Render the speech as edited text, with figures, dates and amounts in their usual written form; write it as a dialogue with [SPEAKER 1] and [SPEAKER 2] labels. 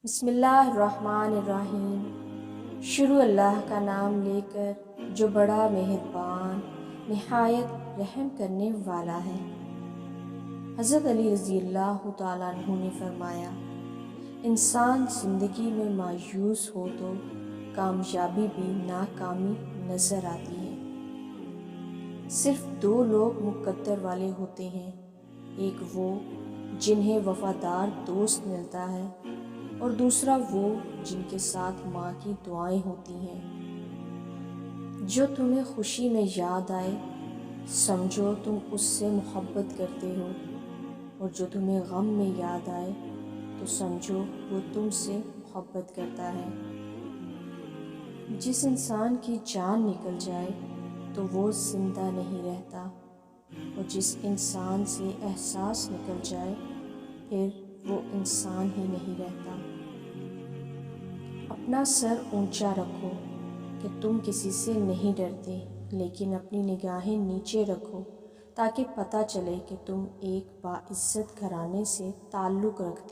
[SPEAKER 1] بسم اللہ الرحمن الرحیم۔ شروع اللہ کا نام لے کر جو بڑا مہربان نہایت رحم کرنے والا ہے۔ حضرت علی رضی اللہ تعالیٰ عنہ نے فرمایا، انسان زندگی میں مایوس ہو تو کامیابی بھی ناکامی نظر آتی ہے۔ صرف دو لوگ مقدر والے ہوتے ہیں، ایک وہ جنہیں وفادار دوست ملتا ہے اور دوسرا وہ جن کے ساتھ ماں کی دعائیں ہوتی ہیں۔ جو تمہیں خوشی میں یاد آئے سمجھو تم اس سے محبت کرتے ہو، اور جو تمہیں غم میں یاد آئے تو سمجھو وہ تم سے محبت کرتا ہے۔ جس انسان کی جان نکل جائے تو وہ زندہ نہیں رہتا، اور جس انسان سے احساس نکل جائے پھر وہ انسان ہی نہیں رہتا۔ اپنا سر اونچا رکھو کہ تم کسی سے نہیں ڈرتے، لیکن اپنی نگاہیں نیچے رکھو تاکہ پتہ چلے کہ تم ایک باعزت گھرانے سے تعلق رکھتے